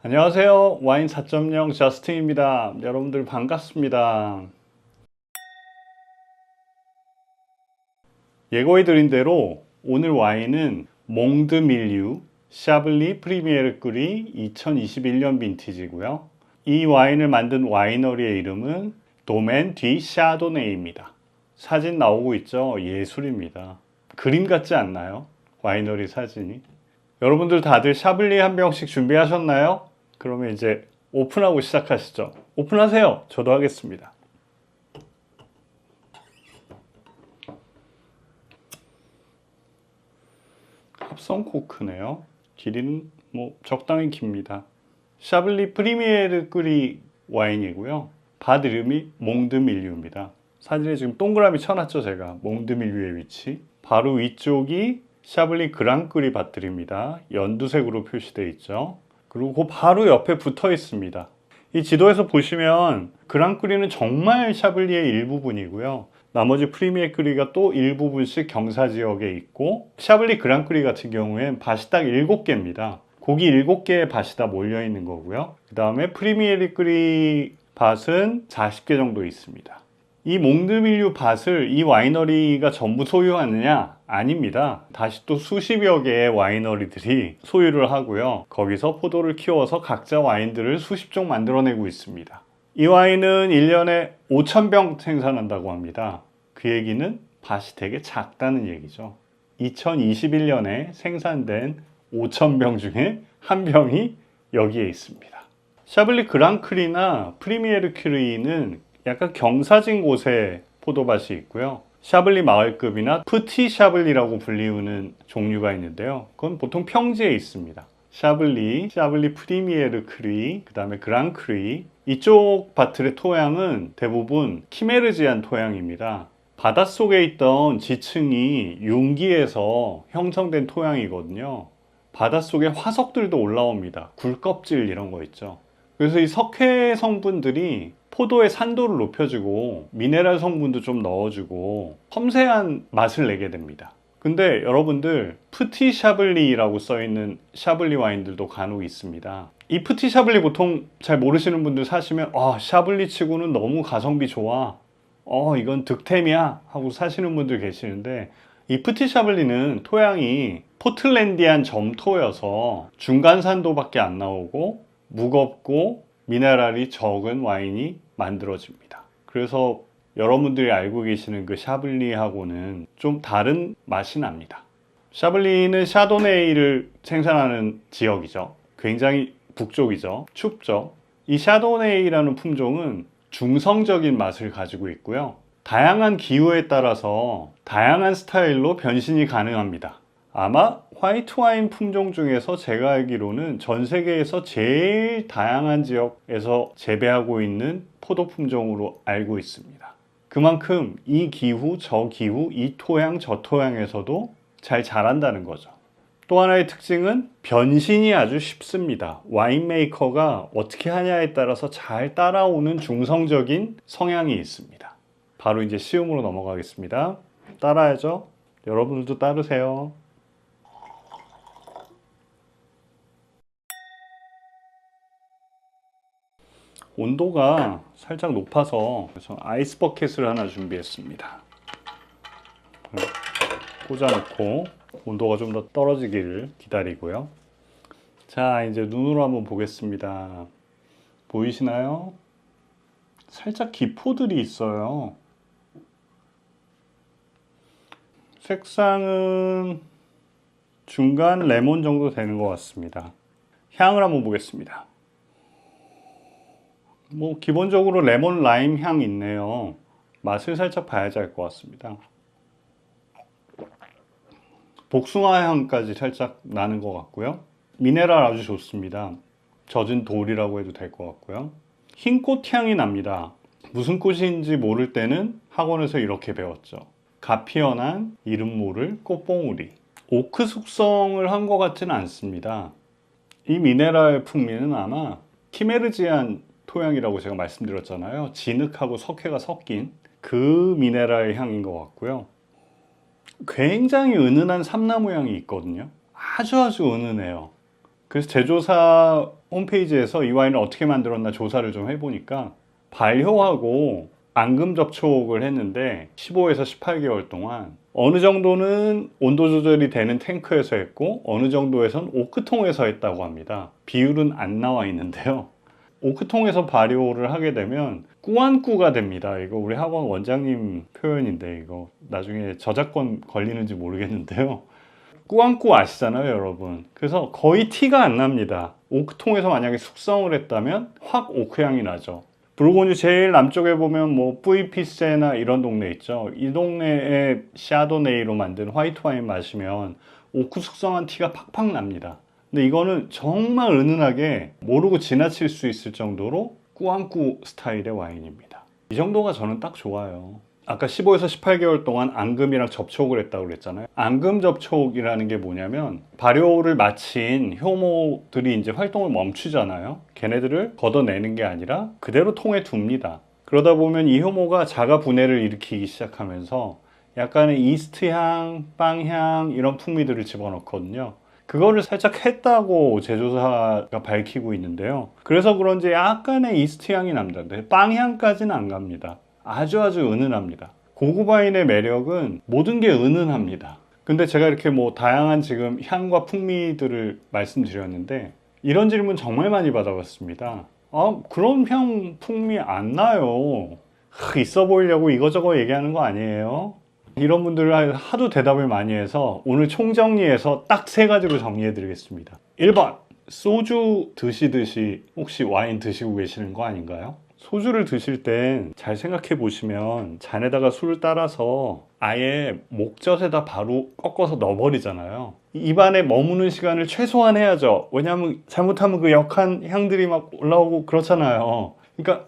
안녕하세요. 와인 4.0 저스틴입니다. 여러분들 반갑습니다. 예고해드린 대로 오늘 와인은 몽드 밀류 샤블리 프리미에르 끄리 2021년 빈티지고요. 이 와인을 만든 와이너리의 이름은 도멘 디 샤도네이입니다. 사진 나오고 있죠? 예술입니다. 그림 같지 않나요? 와이너리 사진이. 여러분들 다들 샤블리 한 병씩 준비하셨나요? 그러면 이제 오픈하고 시작하시죠. 오픈하세요. 저도 하겠습니다. 합성 코크네요. 길이는 뭐 적당히 깁니다. 샤블리 프리미에르 끄리 와인이고요. 밭 이름이 몽드 밀류입니다. 사진에 지금 동그라미 쳐놨죠, 제가. 몽드 밀류의 위치. 바로 위쪽이 샤블리 그랑끄리 밭들입니다. 연두색으로 표시되어 있죠. 그리고 그 바로 옆에 붙어 있습니다. 이 지도에서 보시면 그랑끄리는 정말 샤블리의 일부분이고요. 나머지 프리미에르 끄리가 또 일부분씩 경사 지역에 있고, 샤블리 그랑끄리 같은 경우엔 밭이 딱 7개입니다. 고기 7개의 밭이 다 몰려 있는 거고요. 그 다음에 프리미에르 끄리 밭은 40개 정도 있습니다. 이 몽드밀류 밭을 이 와이너리가 전부 소유하느냐? 아닙니다. 다시 또 수십여 개의 와이너리들이 소유를 하고요. 거기서 포도를 키워서 각자 와인들을 수십 종 만들어내고 있습니다. 이 와인은 1년에 5,000병 생산한다고 합니다. 그 얘기는 밭이 되게 작다는 얘기죠. 2021년에 생산된 5,000병 중에 한 병이 여기에 있습니다. 샤블리 그랑크리나 프리미에르 큐리는 약간 경사진 곳에 포도밭이 있고요. 샤블리 마을급이나 프티 샤블리라고 불리우는 종류가 있는데요. 그건 보통 평지에 있습니다. 샤블리 프리미에르 큐리, 그 다음에 그랑크리. 이쪽 밭들의 토양은 대부분 키메르지안 토양입니다. 바닷속에 있던 지층이 융기에서 형성된 토양이거든요. 바닷속에 화석들도 올라옵니다. 굴껍질 이런 거 있죠. 그래서 이 석회 성분들이 포도의 산도를 높여주고 미네랄 성분도 좀 넣어주고 섬세한 맛을 내게 됩니다. 근데 여러분들 프티 샤블리라고 써있는 샤블리 와인들도 간혹 있습니다. 이 프티 샤블리 보통 잘 모르시는 분들 사시면 샤블리 치고는 너무 가성비 좋아, 이건 득템이야 하고 사시는 분들 계시는데, 이 프티 샤블리는 토양이 포틀랜디안 점토여서 중간 산도밖에 안 나오고 무겁고 미네랄이 적은 와인이 만들어집니다. 그래서 여러분들이 알고 계시는 그 샤블리하고는 좀 다른 맛이 납니다. 샤블리는 샤도네이를 생산하는 지역이죠. 굉장히 북쪽이죠. 춥죠. 이 샤도네이라는 품종은 중성적인 맛을 가지고 있고요. 다양한 기후에 따라서 다양한 스타일로 변신이 가능합니다. 아마 화이트 와인 품종 중에서 제가 알기로는 전 세계에서 제일 다양한 지역에서 재배하고 있는 포도 품종으로 알고 있습니다. 그만큼 이 기후, 저 기후, 이 토양, 저 토양에서도 잘 자란다는 거죠. 또 하나의 특징은 변신이 아주 쉽습니다. 와인 메이커가 어떻게 하냐에 따라서 잘 따라오는 중성적인 성향이 있습니다. 바로 이제 시음으로 넘어가겠습니다. 따라야죠. 여러분들도 따르세요. 온도가 살짝 높아서 그래서 아이스 버켓을 하나 준비했습니다. 꽂아놓고 온도가 좀 더 떨어지기를 기다리고요. 자, 이제 눈으로 한번 보겠습니다. 보이시나요? 살짝 기포들이 있어요. 색상은 중간 레몬 정도 되는 것 같습니다. 향을 한번 보겠습니다. 뭐 기본적으로 레몬 라임 향 있네요. 맛을 살짝 봐야지 알 것 같습니다. 복숭아 향까지 살짝 나는 것 같고요. 미네랄 아주 좋습니다. 젖은 돌이라고 해도 될 것 같고요. 흰 꽃 향이 납니다. 무슨 꽃인지 모를 때는 학원에서 이렇게 배웠죠. 가피연한 이름 모를 꽃봉우리. 오크 숙성을 한 것 같지는 않습니다. 이 미네랄 풍미는 아마 키메르지안 토양이라고 제가 말씀드렸잖아요. 진흙하고 석회가 섞인 그 미네랄 향인 것 같고요. 굉장히 은은한 삼나무 향이 있거든요. 아주 은은해요. 그래서 제조사 홈페이지에서 이 와인을 어떻게 만들었나 조사를 좀 해보니까 발효하고 앙금 접촉을 했는데 15에서 18개월 동안 어느 정도는 온도 조절이 되는 탱크에서 했고 어느 정도에선 오크통에서 했다고 합니다. 비율은 안 나와 있는데요. 오크통에서 발효를 하게 되면 꾸안꾸가 됩니다. 이거 우리 학원 원장님 표현인데 이거 나중에 저작권 걸리는지 모르겠는데요. 꾸안꾸 아시잖아요, 여러분. 그래서 거의 티가 안 납니다. 오크통에서 만약에 숙성을 했다면 확 오크향이 나죠. 부르고뉴 제일 남쪽에 보면 뭐 뿌이피세나 이런 동네 있죠. 이 동네에 샤도네이로 만든 화이트 와인 마시면 오크 숙성한 티가 팍팍 납니다. 근데 이거는 정말 은은하게 모르고 지나칠 수 있을 정도로 꾸안꾸 스타일의 와인입니다. 이 정도가 저는 딱 좋아요. 아까 15에서 18개월 동안 앙금이랑 접촉을 했다고 그랬잖아요. 앙금 접촉이라는 게 뭐냐면 발효를 마친 효모들이 이제 활동을 멈추잖아요. 걔네들을 걷어내는 게 아니라 그대로 통에 둡니다. 그러다 보면 이 효모가 자가 분해를 일으키기 시작하면서 약간의 이스트 향, 빵향 이런 풍미들을 집어넣거든요. 그거를 살짝 했다고 제조사가 밝히고 있는데요. 그래서 그런지 약간의 이스트 향이 납니다. 빵향까지는 안 갑니다. 아주 은은합니다. 고급 와인의 매력은 모든 게 은은합니다. 근데 제가 이렇게 뭐 다양한 지금 향과 풍미들을 말씀드렸는데 이런 질문 정말 많이 받아봤습니다. 그런 향 풍미 안 나요. 있어 보이려고 이거저거 얘기하는 거 아니에요? 이런 분들 하도 대답을 많이 해서 오늘 총정리해서 딱 3가지로 정리해 드리겠습니다. 1번, 소주 드시듯이 혹시 와인 드시고 계시는 거 아닌가요? 소주를 드실 땐 잘 생각해 보시면 잔에다가 술을 따라서 아예 목젖에다 바로 꺾어서 넣어버리잖아요. 입안에 머무는 시간을 최소한 해야죠. 왜냐하면 잘못하면 그 역한 향들이 막 올라오고 그렇잖아요. 그러니까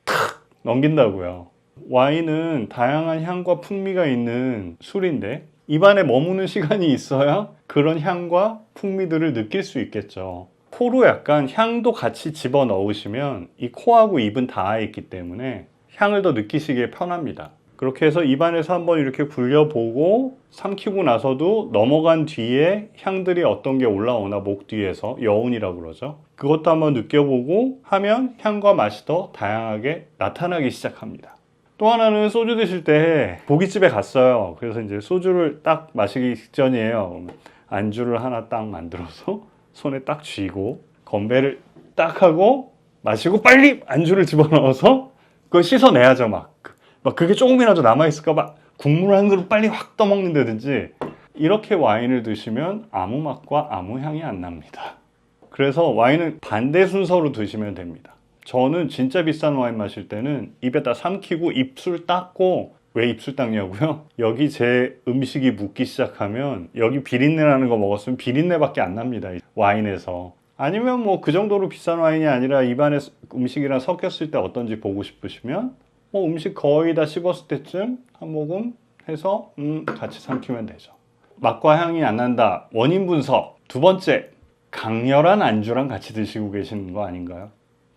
탁 넘긴다고요. 와인은 다양한 향과 풍미가 있는 술인데 입안에 머무는 시간이 있어야 그런 향과 풍미들을 느낄 수 있겠죠. 코로 약간 향도 같이 집어넣으시면 이 코하고 입은 닿아 있기 때문에 향을 더 느끼시기에 편합니다. 그렇게 해서 입안에서 한번 이렇게 굴려보고 삼키고 나서도 넘어간 뒤에 향들이 어떤 게 올라오나 목 뒤에서 여운이라고 그러죠. 그것도 한번 느껴보고 하면 향과 맛이 더 다양하게 나타나기 시작합니다. 또 하나는 소주 드실 때 고깃집에 갔어요. 그래서 이제 소주를 딱 마시기 직전이에요. 안주를 하나 딱 만들어서 손에 딱 쥐고 건배를 딱 하고 마시고 빨리 안주를 집어넣어서 그걸 씻어내야죠. 막 그게 조금이라도 남아있을까 봐 국물 한 그릇 빨리 확 떠먹는다든지 이렇게 와인을 드시면 아무 맛과 아무 향이 안 납니다. 그래서 와인은 반대 순서로 드시면 됩니다. 저는 진짜 비싼 와인 마실 때는 입에다 삼키고 입술 닦고, 왜 입술 닦냐고요? 여기 제 음식이 묻기 시작하면 여기 비린내 나는 거 먹었으면 비린내밖에 안 납니다. 와인에서. 아니면 뭐 그 정도로 비싼 와인이 아니라 입안에 음식이랑 섞였을 때 어떤지 보고 싶으시면 음식 거의 다 씹었을 때쯤 한 모금 해서 같이 삼키면 되죠. 맛과 향이 안 난다. 원인 분석. 2번째, 강렬한 안주랑 같이 드시고 계시는 거 아닌가요?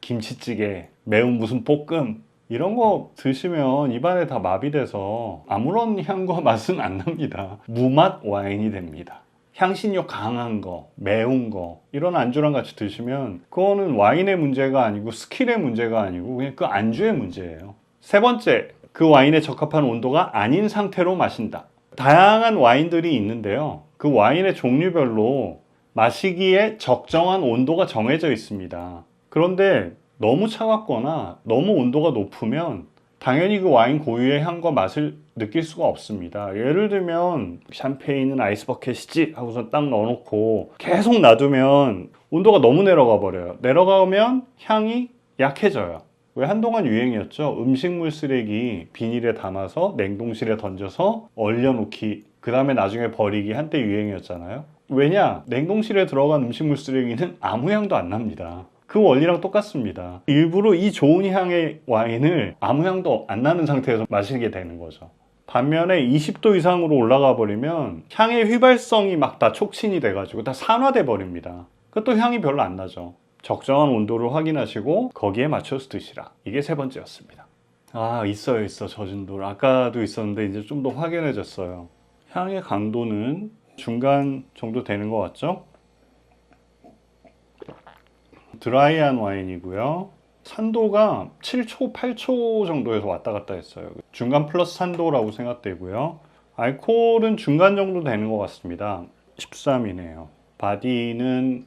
김치찌개, 매운 무슨 볶음 이런 거 드시면 입안에 다 마비돼서 아무런 향과 맛은 안 납니다. 무맛 와인이 됩니다. 향신료 강한 거, 매운 거 이런 안주랑 같이 드시면 그거는 와인의 문제가 아니고 스킬의 문제가 아니고 그냥 그 안주의 문제예요. 3번째, 그 와인에 적합한 온도가 아닌 상태로 마신다. 다양한 와인들이 있는데요. 그 와인의 종류별로 마시기에 적정한 온도가 정해져 있습니다. 그런데 너무 차갑거나 너무 온도가 높으면 당연히 그 와인 고유의 향과 맛을 느낄 수가 없습니다. 예를 들면 샴페인은 아이스버켓이지 하고서 딱 넣어놓고 계속 놔두면 온도가 너무 내려가 버려요. 내려가면 향이 약해져요. 왜 한동안 유행이었죠. 음식물 쓰레기 비닐에 담아서 냉동실에 던져서 얼려놓기, 그 다음에 나중에 버리기 한때 유행이었잖아요. 왜냐? 냉동실에 들어간 음식물 쓰레기는 아무 향도 안 납니다. 그 원리랑 똑같습니다. 일부러 이 좋은 향의 와인을 아무 향도 안 나는 상태에서 마시게 되는 거죠. 반면에 20도 이상으로 올라가 버리면 향의 휘발성이 막 다 촉진이 돼가지고 다 산화돼 버립니다. 그것도 향이 별로 안 나죠. 적정한 온도를 확인하시고 거기에 맞춰서 드시라. 이게 3번째였습니다. 있어 젖은 돌. 아까도 있었는데 이제 좀 더 확연해졌어요. 향의 강도는 중간 정도 되는 것 같죠? 드라이한 와인이고요. 산도가 7초, 8초 정도에서 왔다 갔다 했어요. 중간 플러스 산도라고 생각되고요. 알코올은 중간 정도 되는 것 같습니다. 13이네요. 바디는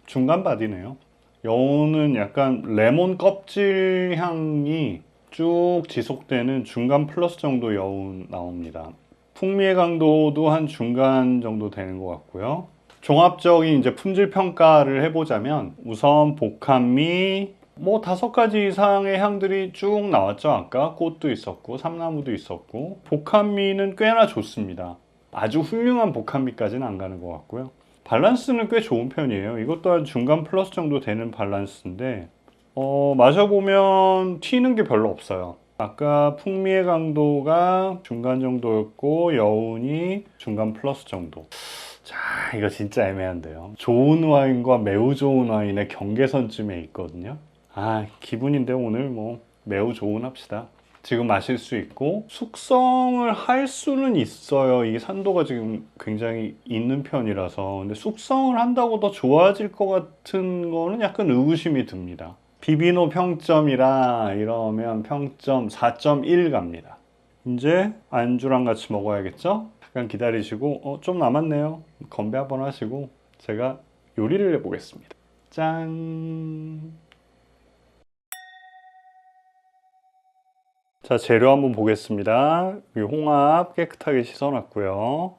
중간 바디네요. 여우는 약간 레몬 껍질 향이 쭉 지속되는 중간 플러스 정도 여우 나옵니다. 풍미의 강도도 한 중간 정도 되는 것 같고요. 종합적인 이제 품질 평가를 해보자면 우선 복합미 뭐 5가지 이상의 향들이 쭉 나왔죠. 아까 꽃도 있었고 삼나무도 있었고 복합미는 꽤나 좋습니다. 아주 훌륭한 복합미까지는 안 가는 것 같고요. 밸런스는 꽤 좋은 편이에요. 이것 또한 중간 플러스 정도 되는 밸런스인데 마셔보면 튀는 게 별로 없어요. 아까 풍미의 강도가 중간 정도였고 여운이 중간 플러스 정도. 자, 이거 진짜 애매한데요. 좋은 와인과 매우 좋은 와인의 경계선쯤에 있거든요. 기분인데 오늘 뭐 매우 좋은 합시다. 지금 마실 수 있고 숙성을 할 수는 있어요. 이게 산도가 지금 굉장히 있는 편이라서. 근데 숙성을 한다고 더 좋아질 것 같은 거는 약간 의구심이 듭니다. 비비노 평점이라 이러면 평점 4.1 갑니다. 이제 안주랑 같이 먹어야겠죠? 잠깐 기다리시고 좀 남았네요. 건배 한번 하시고 제가 요리를 해보겠습니다. 짠! 자, 재료 한번 보겠습니다. 홍합 깨끗하게 씻어놨고요.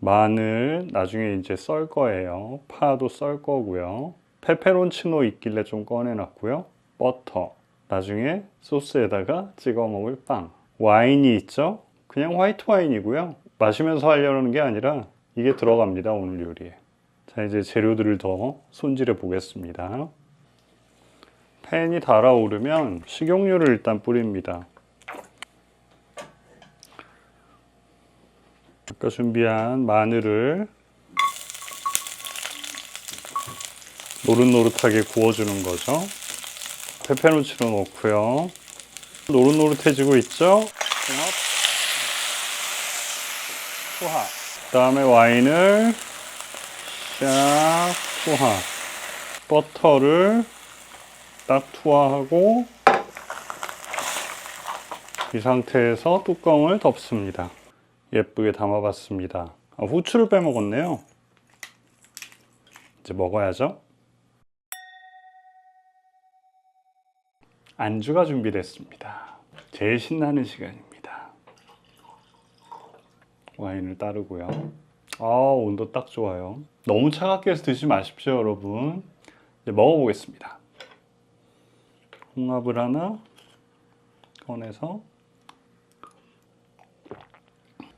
마늘 나중에 이제 썰 거예요. 파도 썰 거고요. 페페론치노 있길래 좀 꺼내놨고요. 버터 나중에 소스에다가 찍어 먹을 빵. 와인이 있죠? 그냥 화이트 와인이고요. 마시면서 하려는 게 아니라 이게 들어갑니다. 오늘 요리에. 자, 이제 재료들을 더 손질해 보겠습니다. 팬이 달아오르면 식용유를 일단 뿌립니다. 아까 준비한 마늘을 노릇노릇하게 구워주는 거죠. 페페론치노 넣고요. 노릇노릇해지고 있죠? 투하. 그 다음에 와인을 샥 투하. 버터를 딱 투하하고 이 상태에서 뚜껑을 덮습니다. 예쁘게 담아봤습니다. 후추를 빼먹었네요. 이제 먹어야죠. 안주가 준비됐습니다. 제일 신나는 시간입니다. 와인을 따르고요. 온도 딱 좋아요. 너무 차갑게 해서 드시지 마십시오, 여러분. 이제 먹어보겠습니다. 홍합을 하나 꺼내서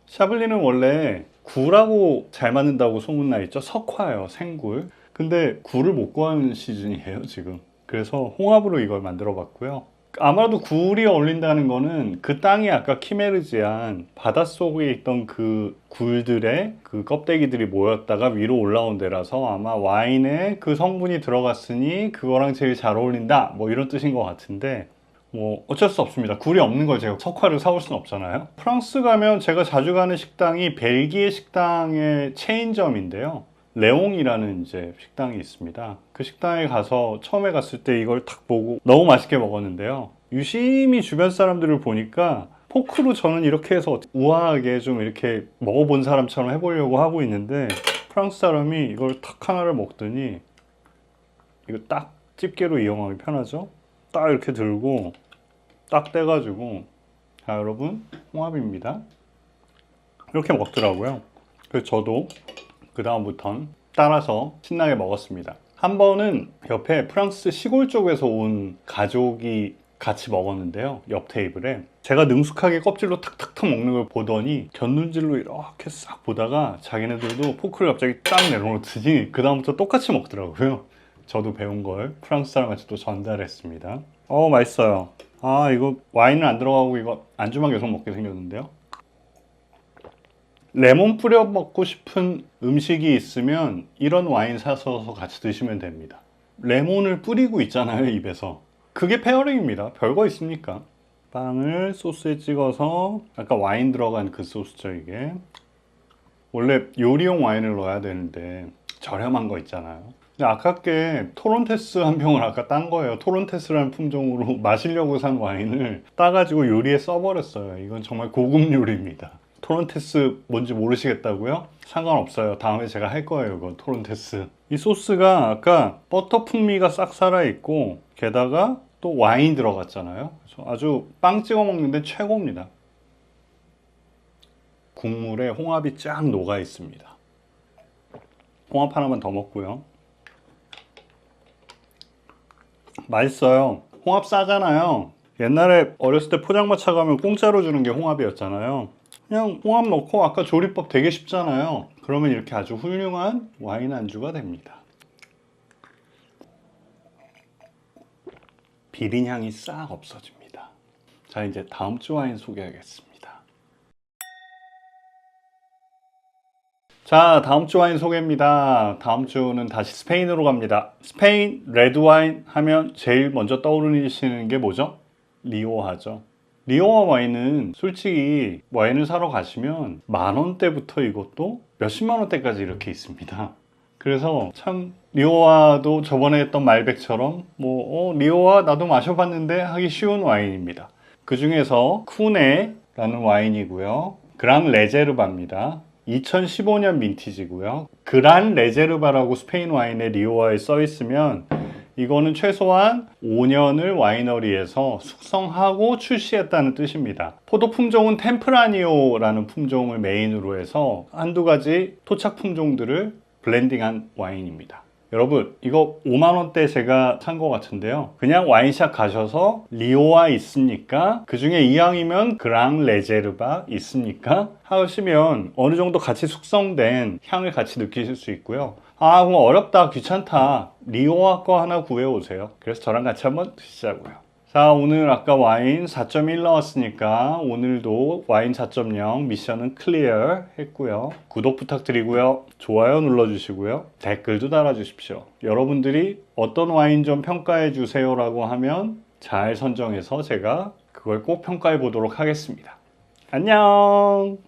샤블리는 원래 굴하고 잘 맞는다고 소문나 있죠. 석화예요, 생굴. 근데 굴을 못 구하는 시즌이에요, 지금. 그래서 홍합으로 이걸 만들어 봤고요. 아마도 굴이 어울린다는 거는 그 땅이 아까 키메르지안 바닷속에 있던 그 굴들의 그 껍데기들이 모였다가 위로 올라온 데라서 아마 와인에 그 성분이 들어갔으니 그거랑 제일 잘 어울린다 뭐 이런 뜻인 것 같은데 뭐 어쩔 수 없습니다. 굴이 없는 걸 제가 석화를 사올 수는 없잖아요. 프랑스 가면 제가 자주 가는 식당이 벨기에 식당의 체인점인데요. 레옹이라는 이제 식당이 있습니다. 그 식당에 가서 처음에 갔을 때 이걸 딱 보고 너무 맛있게 먹었는데요. 유심히 주변 사람들을 보니까 포크로 저는 이렇게 해서 우아하게 좀 이렇게 먹어본 사람처럼 해보려고 하고 있는데 프랑스 사람이 이걸 탁 하나를 먹더니 이거 딱 집게로 이용하기 편하죠. 딱 이렇게 들고 딱 떼가지고 자 여러분 홍합입니다 이렇게 먹더라고요. 그래서 저도 그 다음부턴 따라서 신나게 먹었습니다. 한 번은 옆에 프랑스 시골 쪽에서 온 가족이 같이 먹었는데요. 옆 테이블에 제가 능숙하게 껍질로 탁탁탁 먹는 걸 보더니 곁눈질로 이렇게 싹 보다가 자기네들도 포크를 갑자기 딱 내려놓더니 그 다음부터 똑같이 먹더라고요. 저도 배운 걸 프랑스 사람한테 또 전달했습니다. 맛있어요. 이거 와인은 안 들어가고 이거 안주만 계속 먹게 생겼는데요. 레몬 뿌려 먹고 싶은 음식이 있으면 이런 와인 사서 같이 드시면 됩니다. 레몬을 뿌리고 있잖아요, 입에서. 그게 페어링입니다. 별거 있습니까? 빵을 소스에 찍어서 아까 와인 들어간 그 소스죠, 이게. 원래 요리용 와인을 넣어야 되는데 저렴한 거 있잖아요. 근데 아깝게 토론테스 한 병을 아까 딴 거예요. 토론테스라는 품종으로 마시려고 산 와인을 따가지고 요리에 써버렸어요. 이건 정말 고급 요리입니다. 토론테스 뭔지 모르시겠다고요? 상관없어요. 다음에 제가 할 거예요. 이건 토론테스. 이 소스가 아까 버터 풍미가 싹 살아있고 게다가 또 와인 들어갔잖아요. 그래서 아주 빵 찍어 먹는데 최고입니다. 국물에 홍합이 쫙 녹아 있습니다. 홍합 하나만 더 먹고요. 맛있어요. 홍합 싸잖아요. 옛날에 어렸을 때 포장마차 가면 공짜로 주는 게 홍합이었잖아요. 그냥 홍합 넣고 아까 조리법 되게 쉽잖아요. 그러면 이렇게 아주 훌륭한 와인 안주가 됩니다. 비린 향이 싹 없어집니다. 자, 이제 다음 주 와인 소개하겠습니다. 자, 다음 주 와인 소개입니다. 다음 주는 다시 스페인으로 갑니다. 스페인 레드 와인 하면 제일 먼저 떠오르시는 게 뭐죠? 리오하죠. 리오하 와인은 솔직히 와인을 사러 가시면 10,000원대부터 이것도 몇십만 원대까지 이렇게 있습니다. 그래서 참 리오하도 저번에 했던 말백처럼 리오하 나도 마셔봤는데 하기 쉬운 와인입니다. 그 중에서 쿠네라는 와인이고요. 그랑 레제르바입니다. 2015년 민티지고요. 그란 레제르바라고 스페인 와인에 리오하에 써 있으면 이거는 최소한 5년을 와이너리에서 숙성하고 출시했다는 뜻입니다. 포도 품종은 템프라니오라는 품종을 메인으로 해서 한두 가지 토착 품종들을 블렌딩한 와인입니다. 여러분, 이거 5만원대 제가 산 것 같은데요. 그냥 와인샵 가셔서 리오하 있습니까? 그 중에 이왕이면 그랑 레제르바 있습니까? 하시면 어느 정도 같이 숙성된 향을 같이 느끼실 수 있고요. 아, 그럼 어렵다, 귀찮다. 리오하 거 하나 구해오세요. 그래서 저랑 같이 한번 드시자고요. 자, 오늘 아까 와인 4.1 나왔으니까 오늘도 와인 4.0 미션은 클리어 했고요. 구독 부탁드리고요. 좋아요 눌러주시고요. 댓글도 달아주십시오. 여러분들이 어떤 와인 좀 평가해 주세요 라고 하면 잘 선정해서 제가 그걸 꼭 평가해 보도록 하겠습니다. 안녕!